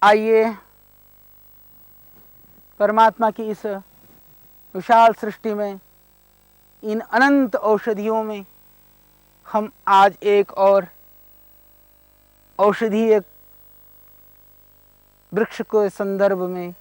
आइए परमात्मा की इस विशाल सृष्टि में, इन अनंत औषधियों में हम आज एक और औषधीय वृक्ष के संदर्भ में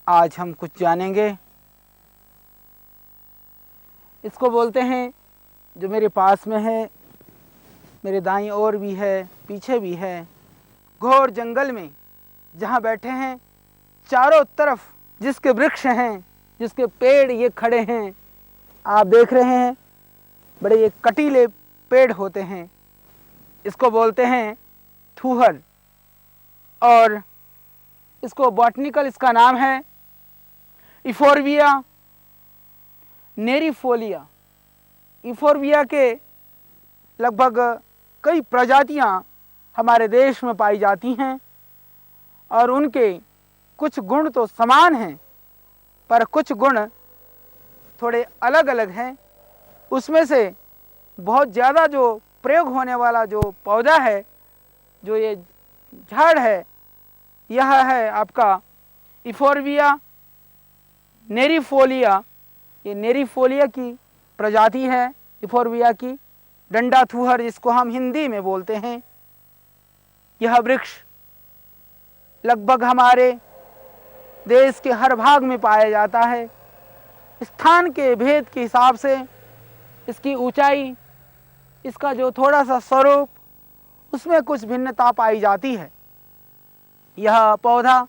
आज हम कुछ जानेंगे। इसको बोलते हैं, जो मेरे पास में है, मेरे दाईं ओर भी है, पीछे भी है, घोर जंगल में जहाँ बैठे हैं, चारों तरफ जिसके वृक्ष हैं, जिसके पेड़ ये खड़े हैं, आप देख रहे हैं, बड़े ये कटीले पेड़ होते हैं। इसको बोलते हैं थूहर, और इसको बॉटनिकल इसका नाम है इफोर्बिया नेरिफोलिया। इफोर्बिया के लगभग कई प्रजातियां हमारे देश में पाई जाती हैं, और उनके कुछ गुण तो समान हैं, पर कुछ गुण थोड़े अलग अलग हैं। उसमें से बहुत ज़्यादा जो प्रयोग होने वाला जो पौधा है, जो ये झाड़ है, यह है आपका इफोर्बिया नेरिफोलिया। ये नेरिफोलिया की प्रजाति है, इफोर्बिया की, डंडा थूहर जिसको हम हिंदी में बोलते हैं। यह वृक्ष लगभग हमारे देश के हर भाग में पाया जाता है। स्थान के भेद के हिसाब से इसकी ऊंचाई, इसका जो थोड़ा सा स्वरूप, उसमें कुछ भिन्नता पाई जाती है। यह पौधा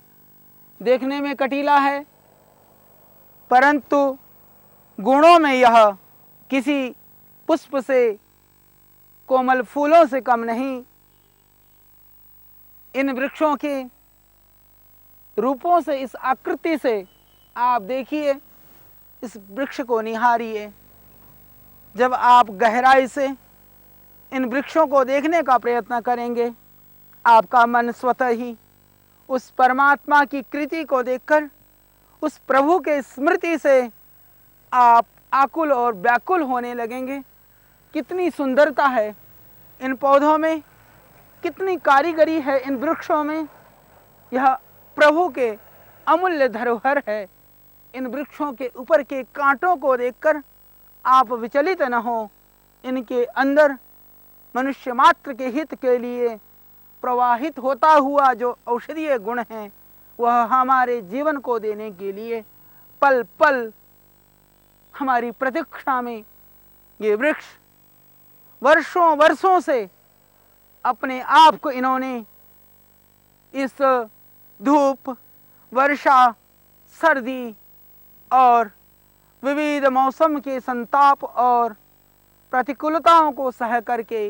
देखने में कटीला है, परंतु गुणों में यह किसी पुष्प से, कोमल फूलों से कम नहीं। इन वृक्षों के रूपों से, इस आकृति से आप देखिए, इस वृक्ष को निहारिए। जब आप गहराई से इन वृक्षों को देखने का प्रयत्न करेंगे, आपका मन स्वतः ही उस परमात्मा की कृति को देखकर, उस प्रभु के स्मृति से आप आकुल और व्याकुल होने लगेंगे। कितनी सुंदरता है इन पौधों में, कितनी कारीगरी है इन वृक्षों में। यह प्रभु के अमूल्य धरोहर है। इन वृक्षों के ऊपर के कांटों को देखकर आप विचलित न हो। इनके अंदर मनुष्य मात्र के हित के लिए प्रवाहित होता हुआ जो औषधीय गुण है, वह हमारे जीवन को देने के लिए पल पल हमारी प्रतीक्षा में ये वृक्ष वर्षों वर्षों से अपने आप को इन्होंने इस धूप, वर्षा, सर्दी और विविध मौसम के संताप और प्रतिकूलताओं को सह करके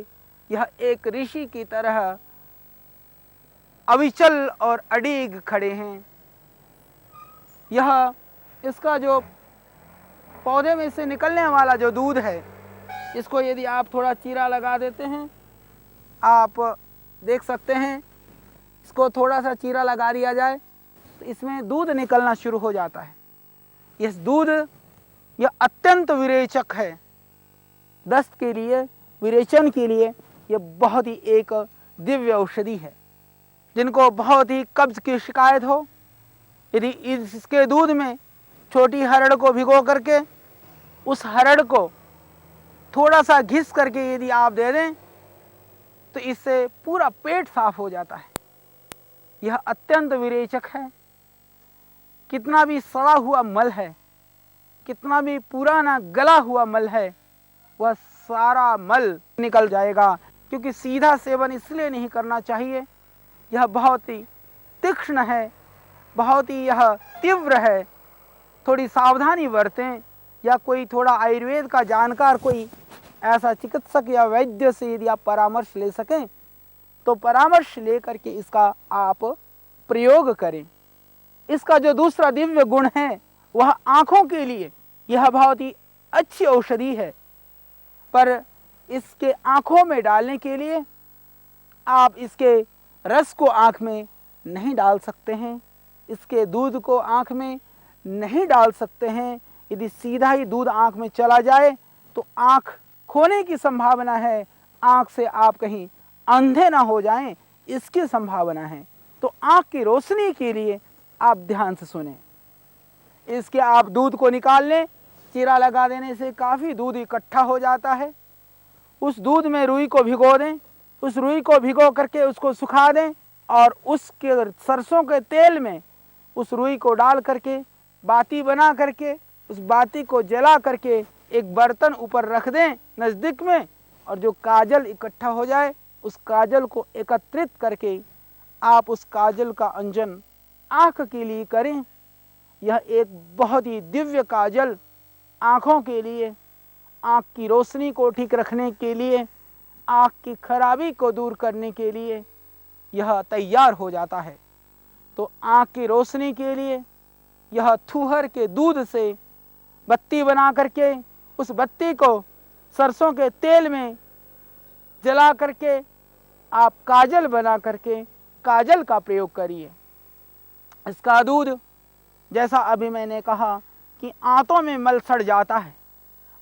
यह एक ऋषि की तरह अविचल और अडिग खड़े हैं। यह इसका जो पौधे में से निकलने वाला जो दूध है, इसको यदि आप थोड़ा चीरा लगा देते हैं, आप देख सकते हैं, इसको थोड़ा सा चीरा लगा दिया जाए तो इसमें दूध निकलना शुरू हो जाता है। इस दूध यह अत्यंत विरेचक है। दस्त के लिए, विरेचन के लिए यह बहुत ही एक दिव्य औषधि है। जिनको बहुत ही कब्ज की शिकायत हो, यदि इसके दूध में छोटी हरड़ को भिगो करके उस हरड़ को थोड़ा सा घिस करके यदि आप दे दें, तो इससे पूरा पेट साफ हो जाता है। यह अत्यंत विरेचक है। कितना भी सड़ा हुआ मल है, कितना भी पुराना गला हुआ मल है, वह सारा मल निकल जाएगा। क्योंकि सीधा सेवन इसलिए नहीं करना चाहिए, यह बहुत ही तीक्ष्ण है, बहुत ही यह तीव्र है। थोड़ी सावधानी बरतें, या कोई थोड़ा आयुर्वेद का जानकार कोई ऐसा चिकित्सक या वैद्य से यदि आप परामर्श ले सकें, तो परामर्श ले करके इसका आप प्रयोग करें। इसका जो दूसरा दिव्य गुण है, वह आँखों के लिए यह बहुत ही अच्छी औषधि है। पर इसके आँखों में डालने के लिए आप इसके रस को आँख में नहीं डाल सकते हैं, इसके दूध को आँख में नहीं डाल सकते हैं। यदि सीधा ही दूध आँख में चला जाए तो आँख खोने की संभावना है, आँख से आप कहीं अंधे ना हो जाएं, इसकी संभावना है। तो आँख की रोशनी के लिए आप ध्यान से सुने। इसके आप दूध को निकाल लें, चीरा लगा देने से काफ़ी दूध इकट्ठा हो जाता है। उस दूध में रुई को भिगो दें, उस रुई को भिगो करके उसको सुखा दें और उसके सरसों के तेल में उस रुई को डाल करके बाती बना करके उस बाती को जला करके एक बर्तन ऊपर रख दें नज़दीक में, और जो काजल इकट्ठा हो जाए उस काजल को एकत्रित करके आप उस काजल का अंजन आँख के लिए करें। यह एक बहुत ही दिव्य काजल आँखों के लिए, आँख की रोशनी को ठीक रखने के लिए, आँख की खराबी को दूर करने के लिए यह तैयार हो जाता है। तो आँख की रोशनी के लिए यह थूहर के दूध से बत्ती बना करके उस बत्ती को सरसों के तेल में जला करके आप काजल बना करके काजल का प्रयोग करिए। इसका दूध, जैसा अभी मैंने कहा कि आंतों में मल सड़ जाता है,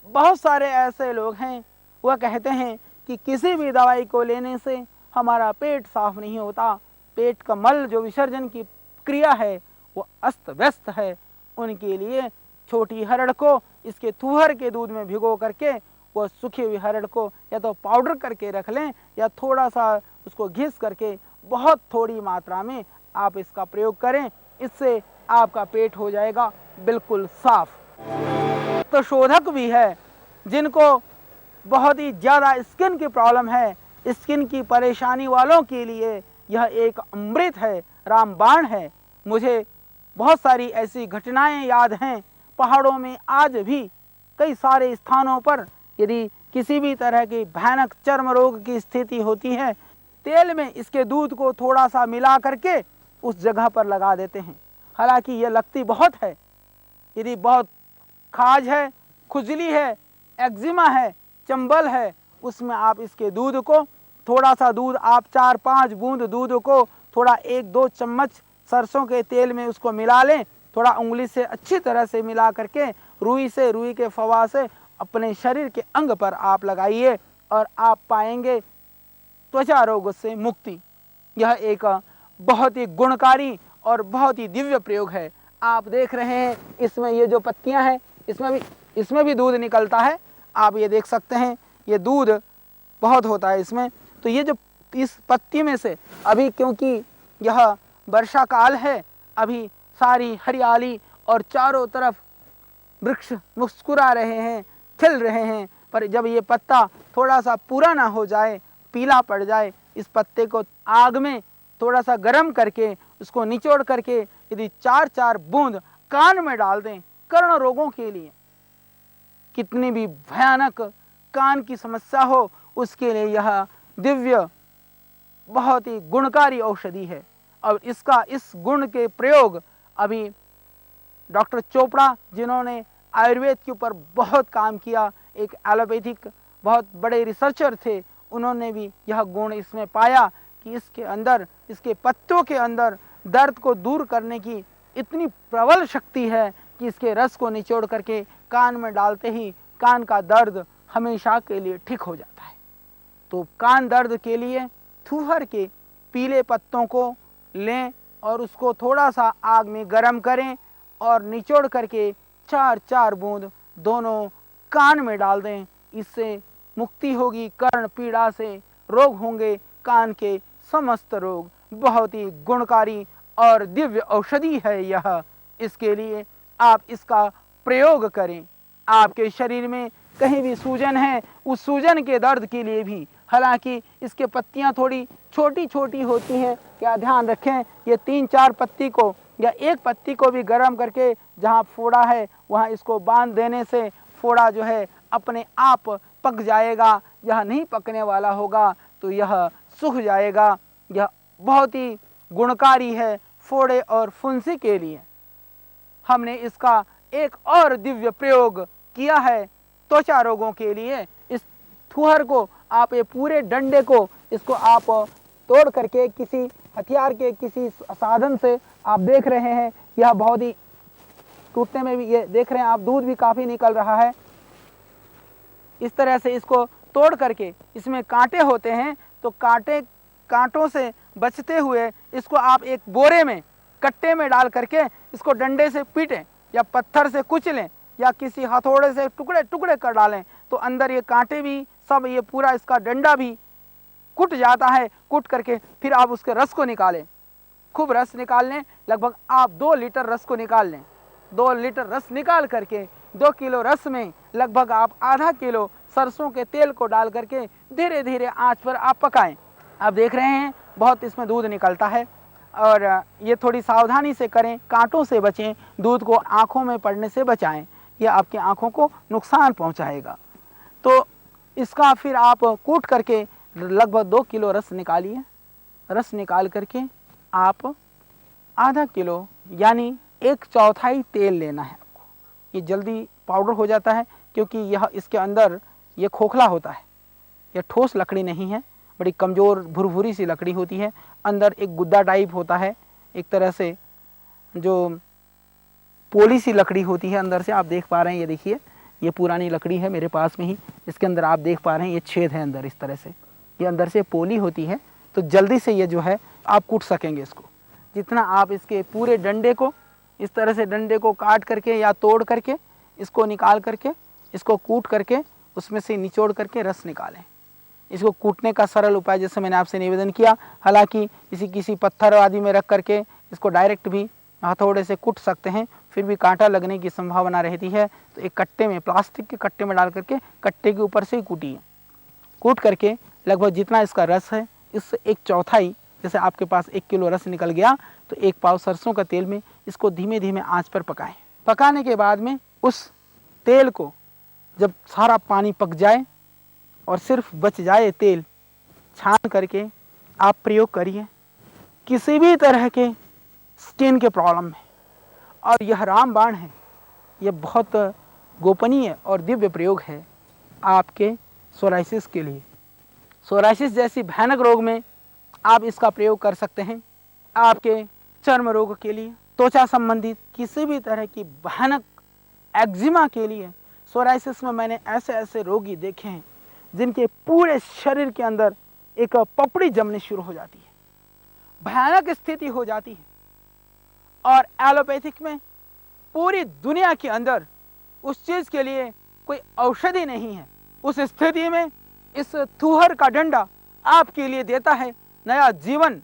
बहुत सारे ऐसे लोग हैं वह कहते हैं कि किसी भी दवाई को लेने से हमारा पेट साफ नहीं होता, पेट का मल जो विसर्जन की क्रिया है वो अस्त व्यस्त है। उनके लिए छोटी हरड़ को इसके थूहर के दूध में भिगो करके वह सूखी हुई हरड़ को या तो पाउडर करके रख लें या थोड़ा सा उसको घिस करके बहुत थोड़ी मात्रा में आप इसका प्रयोग करें। इससे आपका पेट हो जाएगा बिल्कुल साफ। तो शोधक भी है, जिनको बहुत ही ज़्यादा स्किन की प्रॉब्लम है, स्किन की परेशानी वालों के लिए यह एक अमृत है, रामबाण है। मुझे बहुत सारी ऐसी घटनाएं याद हैं। पहाड़ों में आज भी कई सारे स्थानों पर यदि किसी भी तरह की भयानक चर्म रोग की स्थिति होती है, तेल में इसके दूध को थोड़ा सा मिला करके उस जगह पर लगा देते हैं। हालांकि यह लगती बहुत है। यदि बहुत खाज है, खुजली है, एक्जिमा है, चंबल है, उसमें आप इसके दूध को थोड़ा सा दूध आप 4-5 बूंद दूध को थोड़ा 1-2 चम्मच सरसों के तेल में उसको मिला लें, थोड़ा उंगली से अच्छी तरह से मिला करके रुई के फवा से अपने शरीर के अंग पर आप लगाइए और आप पाएंगे त्वचा रोग से मुक्ति। यह एक बहुत ही गुणकारी और बहुत ही दिव्य प्रयोग है। आप देख रहे हैं इसमें ये जो पत्तियां हैं इसमें भी दूध निकलता है। आप ये देख सकते हैं, ये दूध बहुत होता है इसमें। तो ये जो इस पत्ती में से अभी, क्योंकि यह वर्षा काल है, अभी सारी हरियाली और चारों तरफ वृक्ष मुस्कुरा रहे हैं, खिल रहे हैं, पर जब ये पत्ता थोड़ा सा पुराना हो जाए, पीला पड़ जाए, इस पत्ते को आग में थोड़ा सा गर्म करके उसको निचोड़ करके यदि 4-4 बूंद कान में डाल दें, कर्ण रोगों के लिए, कितनी भी भयानक कान की समस्या हो उसके लिए यह दिव्य बहुत ही गुणकारी औषधि है। और इसका इस गुण के प्रयोग अभी डॉक्टर चोपड़ा, जिन्होंने आयुर्वेद के ऊपर बहुत काम किया, एक एलोपैथिक बहुत बड़े रिसर्चर थे, उन्होंने भी यह गुण इसमें पाया कि इसके अंदर, इसके पत्तों के अंदर दर्द को दूर करने की इतनी प्रबल शक्ति है कि इसके रस को निचोड़ करके कान में डालते ही कान का दर्द हमेशा के लिए ठीक हो जाता है। तो कान दर्द के लिए थूहर के पीले पत्तों को लें और उसको थोड़ा सा आग में गर्म करें और निचोड़ करके 4-4 बूंद दोनों कान में डाल दें। इससे मुक्ति होगी कर्ण पीड़ा से, रोग होंगे कान के समस्त रोग। बहुत ही गुणकारी और दिव्य औषधि है यह। इसके लिए आप इसका प्रयोग करें। आपके शरीर में कहीं भी सूजन है, उस सूजन के दर्द के लिए भी, हालांकि इसके पत्तियां थोड़ी छोटी छोटी होती हैं, क्या ध्यान रखें, ये 3-4 पत्ती को या एक पत्ती को भी गर्म करके जहाँ फोड़ा है वहाँ इसको बांध देने से फोड़ा जो है अपने आप पक जाएगा। यह नहीं पकने वाला होगा तो यह सूख जाएगा। यह बहुत ही गुणकारी है फोड़े और फुंसी के लिए। हमने इसका एक और दिव्य प्रयोग किया है त्वचा रोगों के लिए। इस थूहर को आप, ये पूरे डंडे को, इसको आप तोड़ करके किसी हथियार के किसी साधन से, आप देख रहे हैं यह बहुत ही टूटने में भी, ये देख रहे हैं आप, दूध भी काफ़ी निकल रहा है। इस तरह से इसको तोड़ करके, इसमें कांटे होते हैं तो कांटों से बचते हुए इसको आप एक बोरे में, कट्टे में डाल करके इसको डंडे से पीटें या पत्थर से कुचलें या किसी हथौड़े से टुकड़े टुकड़े कर डालें, तो अंदर ये कांटे भी सब, ये पूरा इसका डंडा भी कुट जाता है। कुट करके फिर आप उसके रस को निकालें, खूब रस निकाल लें, लगभग आप 2 लीटर रस को निकाल लें। 2 लीटर रस निकाल करके 2 किलो रस में लगभग आप आधा किलो सरसों के तेल को डाल करके धीरे धीरे आंच पर आप पकाएं। आप देख रहे हैं बहुत इसमें दूध निकलता है, और ये थोड़ी सावधानी से करें, कांटों से बचें, दूध को आँखों में पड़ने से बचाएं, ये आपकी आँखों को नुकसान पहुँचाएगा। तो इसका फिर आप कूट करके लगभग 2 किलो रस निकालिए। रस निकाल करके आप आधा किलो यानी 1/4 तेल लेना है आपको। ये जल्दी पाउडर हो जाता है क्योंकि यह इसके अंदर ये खोखला होता है, यह ठोस लकड़ी नहीं है, बड़ी कमज़ोर भुरभुरी सी लकड़ी होती है। अंदर एक गुद्दा टाइप होता है, एक तरह से जो पोली सी लकड़ी होती है अंदर से। आप देख पा रहे हैं, ये देखिए, ये पुरानी लकड़ी है मेरे पास में ही, इसके अंदर आप देख पा रहे हैं ये छेद है अंदर, इस तरह से ये अंदर से पोली होती है। तो जल्दी से ये जो है आप कूट सकेंगे इसको। जितना आप इसके पूरे डंडे को इस तरह से डंडे को काट करके या तोड़ करके इसको निकाल करके इसको कूट करके उसमें से निचोड़ करके रस निकालें। इसको कूटने का सरल उपाय जैसे मैंने आपसे निवेदन किया, हालांकि किसी पत्थर आदि में रख करके इसको डायरेक्ट भी हथौड़े से कूट सकते हैं, फिर भी कांटा लगने की संभावना रहती है। तो एक कट्टे में, प्लास्टिक के कट्टे में डाल करके कट्टे के ऊपर से ही कूटिए। कूट करके लगभग जितना इसका रस है इससे 1/4, जैसे आपके पास 1 किलो रस निकल गया तो 1 पाव सरसों का तेल में इसको धीमे धीमे आंच पर पकाएं। पकाने के बाद में उस तेल को जब सारा पानी पक जाए और सिर्फ बच जाए तेल, छान करके आप प्रयोग करिए किसी भी तरह के स्किन के प्रॉब्लम में। और यह रामबाण है, यह बहुत गोपनीय और दिव्य प्रयोग है आपके सोराइसिस के लिए। सोराइसिस जैसी भयानक रोग में आप इसका प्रयोग कर सकते हैं। आपके चर्म रोग के लिए, त्वचा संबंधित किसी भी तरह की भयानक एक्जिमा के लिए, सोराइसिस में मैंने ऐसे ऐसे रोगी देखे हैं जिनके पूरे शरीर के अंदर एक पपड़ी जमनी शुरू हो जाती है, भयानक स्थिति हो जाती है। और एलोपैथिक में पूरी दुनिया के अंदर उस चीज के लिए कोई औषधि नहीं है। उस स्थिति में इस थूहर का डंडा आपके लिए देता है नया जीवन।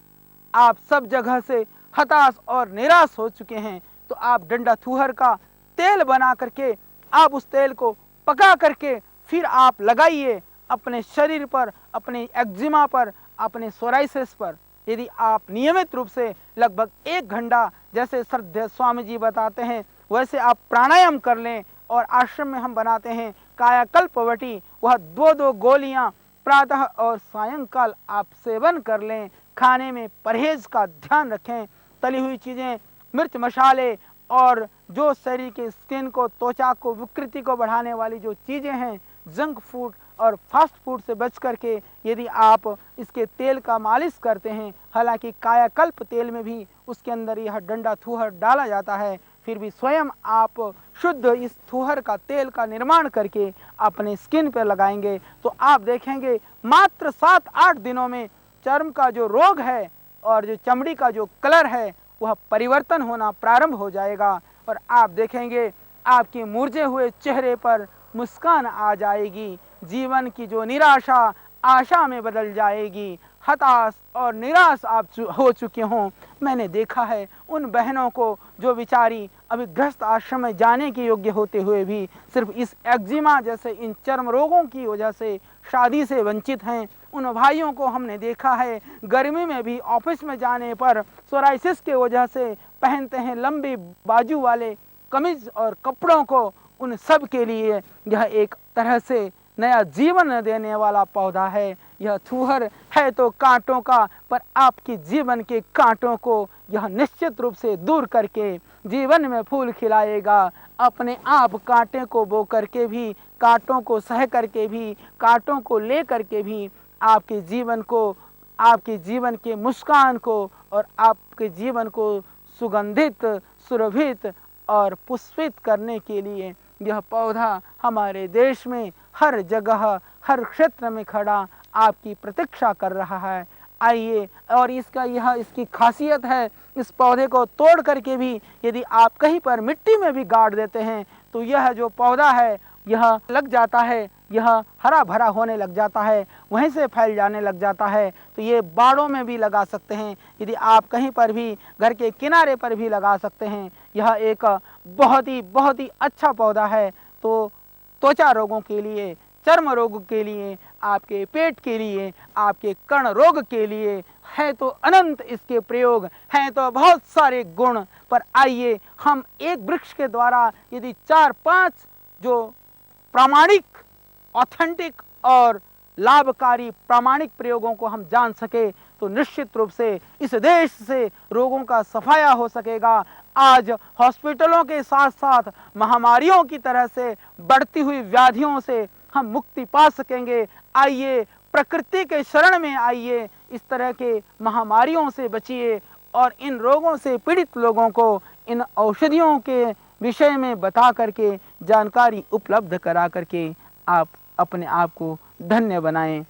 आप सब जगह से हताश और निराश हो चुके हैं, तो आप डंडा थूहर का तेल बना करके आप उस तेल को पका करके फिर आप लगाइए अपने शरीर पर, अपने एक्जिमा पर, अपने सोराइसिस पर। यदि आप नियमित रूप से लगभग 1 घंटा, जैसे श्रद्धेय स्वामी जी बताते हैं वैसे आप प्राणायाम कर लें, और आश्रम में हम बनाते हैं कायाकल्पवटी, वह 2-2 गोलियां प्रातः और सायंकाल आप सेवन कर लें। खाने में परहेज का ध्यान रखें, तली हुई चीज़ें, मिर्च मसाले और जो शरीर के स्किन को, त्वचा को, विकृति को बढ़ाने वाली जो चीज़ें हैं, जंक फूड और फास्ट फूड से बच करके यदि आप इसके तेल का मालिश करते हैं, हालांकि कायाकल्प तेल में भी उसके अंदर यह डंडा थूहर डाला जाता है, फिर भी स्वयं आप शुद्ध इस थूहर का तेल का निर्माण करके अपने स्किन पर लगाएंगे तो आप देखेंगे मात्र 7-8 दिनों में चर्म का जो रोग है और जो चमड़ी का जो कलर है वह परिवर्तन होना प्रारंभ हो जाएगा। और आप देखेंगे आपके मुरझे हुए चेहरे पर मुस्कान आ जाएगी, जीवन की जो निराशा आशा में बदल जाएगी। हताश और निराश आप हो चुके हों, मैंने देखा है उन बहनों को जो बेचारी अभी गृहस्थ आश्रम में जाने के योग्य होते हुए भी सिर्फ इस एक्जिमा जैसे इन चर्म रोगों की वजह से शादी से वंचित हैं। उन भाइयों को हमने देखा है गर्मी में भी ऑफिस में जाने पर सोराइसिस के वजह से पहनते हैं लंबी बाजू वाले कमीज और कपड़ों को। उन सब के लिए यह एक तरह से नया जीवन देने वाला पौधा है। यह थूहर है तो कांटों का, पर आपके जीवन के कांटों को यह निश्चित रूप से दूर करके जीवन में फूल खिलाएगा। अपने आप कांटे को बो करके भी, कांटों को सह करके भी, कांटों को ले करके भी आपके जीवन को, आपके जीवन के मुस्कान को और आपके जीवन को सुगंधित, सुरभित और पुष्पित करने के लिए यह पौधा हमारे देश में हर जगह, हर क्षेत्र में खड़ा आपकी प्रतीक्षा कर रहा है। आइए, और यह इसकी खासियत है, इस पौधे को तोड़ करके भी यदि आप कहीं पर मिट्टी में भी गाड़ देते हैं तो यह जो पौधा है यह लग जाता है, यह हरा भरा होने लग जाता है, वहीं से फैल जाने लग जाता है। तो ये बाड़ों में भी लगा सकते हैं, यदि आप कहीं पर भी घर के किनारे पर भी लगा सकते हैं। यह एक बहुत ही अच्छा पौधा है। तो त्वचा रोगों के लिए, चर्म रोग के लिए, आपके पेट के लिए, आपके कर्ण रोग के लिए है तो अनंत इसके प्रयोग हैं, तो बहुत सारे गुण। पर आइए हम एक वृक्ष के द्वारा यदि 4-5 जो प्रामाणिक, ऑथेंटिक और लाभकारी प्रामाणिक प्रयोगों को हम जान सके तो निश्चित रूप से इस देश से रोगों का सफाया हो सकेगा। आज हॉस्पिटलों के साथ साथ महामारियों की तरह से बढ़ती हुई व्याधियों से हम मुक्ति पा सकेंगे। आइए प्रकृति के शरण में आइए, इस तरह के महामारियों से बचिए और इन रोगों से पीड़ित लोगों को इन औषधियों के विषय में बता करके, जानकारी उपलब्ध करा करके आप अपने आप को धन्य बनाएं।